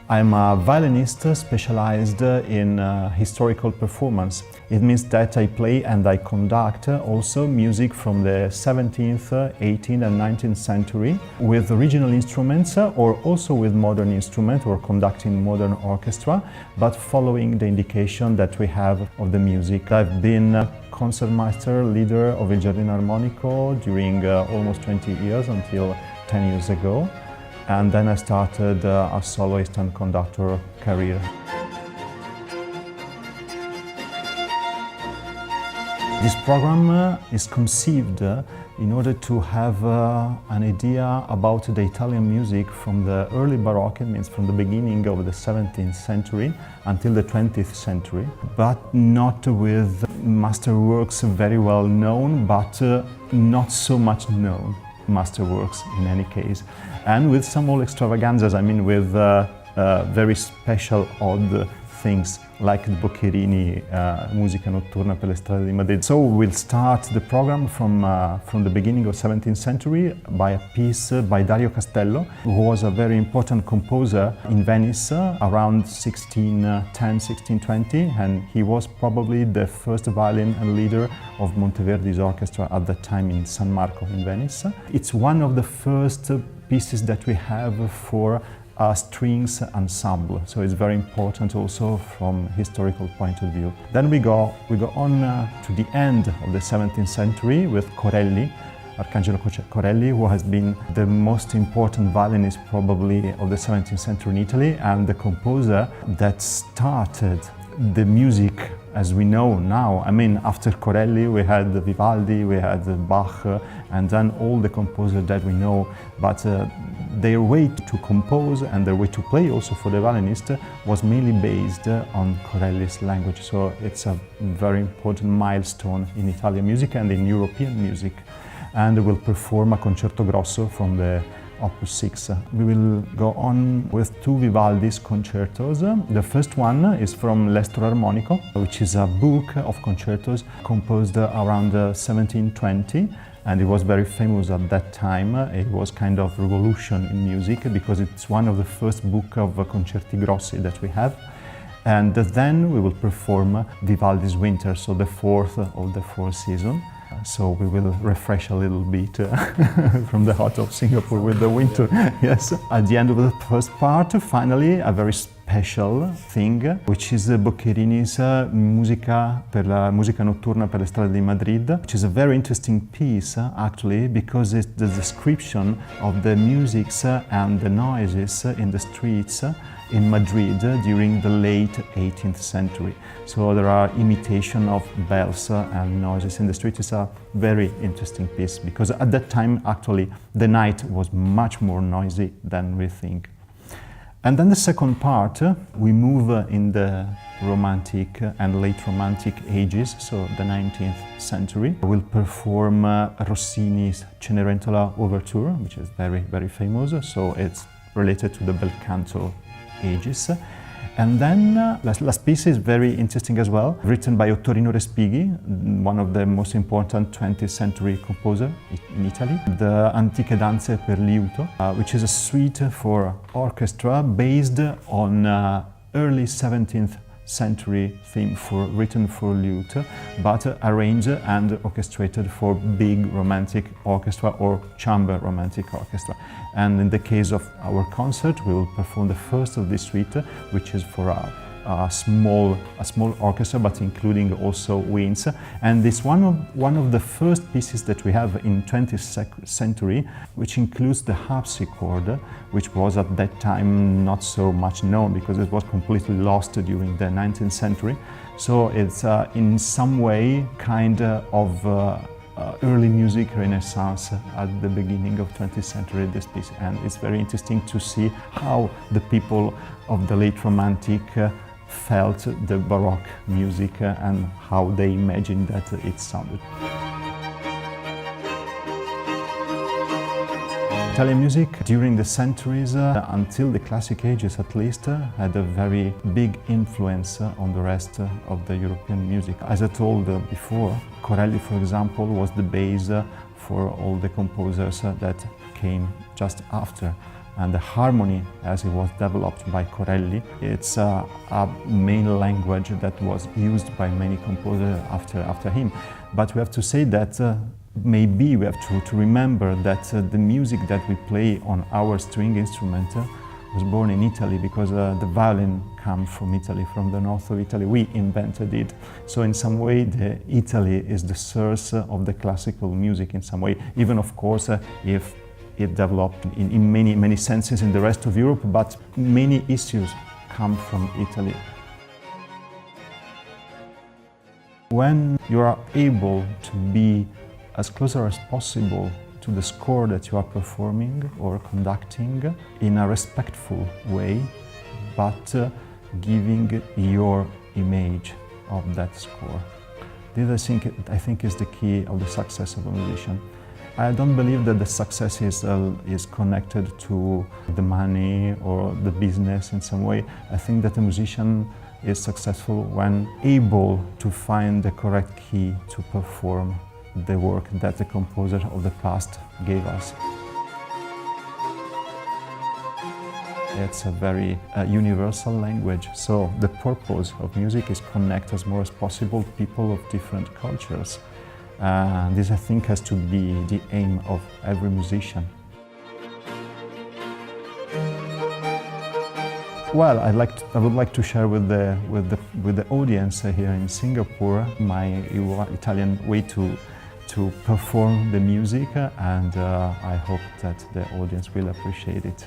I'm a violinist specialized in historical performance. It means that I play and I conduct also music from the 17th, 18th and 19th century with original instruments or also with modern instruments or conducting modern orchestra, but following the indication that we have of the music. I've been concertmaster leader of Il Giardino Armonico during almost 20 years until 10 years ago. And then I started a soloist and conductor career. This program is conceived in order to have an idea about the Italian music from the early Baroque, it means from the beginning of the 17th century until the 20th century, but not with masterworks very well known, but not so much known masterworks in any case, and with some old extravaganzas, I mean with very special odd things like the Boccherini Musica Notturna per le strade di Madrid. So we'll start the program from the beginning of 17th century by a piece by Dario Castello, who was a very important composer in Venice around 1610, 1620, and he was probably the first violin and leader of Monteverdi's orchestra at that time in San Marco in Venice. It's one of the first pieces that we have for a strings ensemble, so it's very important also from historical point of view. Then we go on to the end of the 17th century with Corelli, Arcangelo Corelli, who has been the most important violinist probably of the 17th century in Italy and the composer that started the music as we know now. I mean, after Corelli we had Vivaldi, we had Bach, and then all the composers that we know, but their way to compose and their way to play also for the violinist was mainly based on Corelli's language. So it's a very important milestone in Italian music and in European music. And we'll perform a concerto grosso from the Opus 6. We will go on with two Vivaldi's concertos. The first one is from L'Estro Armonico, which is a book of concertos composed around 1720. And it was very famous at that time. It was kind of revolution in music because it's one of the first book of concerti grossi that we have. And then we will perform Vivaldi's Winter, so the fourth of the fourth season. So we will refresh a little bit from the hot of Singapore with the winter. Yes. At the end of the first part, finally, a very special thing, which is Boccherini's Musica Notturna per le strade di Madrid, which is a very interesting piece actually, because it's the description of the musics and the noises in the streets in Madrid during the late 18th century. So there are imitation of bells and noises in the street. It's a very interesting piece because at that time actually the night was much more noisy than we think. And then the second part, we move in the Romantic and late Romantic ages, so the 19th century. We'll perform Rossini's Cenerentola Overture, which is very, very famous, so it's related to the bel canto ages. And then last piece is very interesting as well, written by Ottorino Respighi, one of the most important 20th century composer in Italy, the Antiche Danze per liuto, which is a suite for orchestra based on early 17th century theme written for lute, but arranged and orchestrated for big romantic orchestra or chamber romantic orchestra. And in the case of our concert, we will perform the first of this suite, which is for a small orchestra, but including also winds. And it's one of the first pieces that we have in 20th century, which includes the harpsichord, which was at that time not so much known because it was completely lost during the 19th century. So it's in some way kind of early music renaissance at the beginning of 20th century, this piece. And it's very interesting to see how the people of the late Romantic felt the Baroque music and how they imagined that it sounded. Italian music during the centuries, until the classic ages at least, had a very big influence on the rest of the European music. As I told before, Corelli, for example, was the base for all the composers that came just after and the harmony as it was developed by Corelli. It's a main language that was used by many composers after him. But we have to say that maybe we have to remember that the music that we play on our string instrument was born in Italy, because the violin comes from Italy, from the north of Italy. We invented it. So in some way, Italy is the source of the classical music in some way, even of course if it developed in many senses in the rest of Europe, but many issues come from Italy. When you are able to be as closer as possible to the score that you are performing or conducting in a respectful way, but giving your image of that score. This I think is the key of the success of a musician. I don't believe that the success is connected to the money or the business in some way. I think that a musician is successful when able to find the correct key to perform the work that the composer of the past gave us. It's a very universal language, so the purpose of music is connect as more as possible people of different cultures. This, I think, has to be the aim of every musician. Well, I would like to share with the audience here in Singapore my Italian way to perform the music, and I hope that the audience will appreciate it.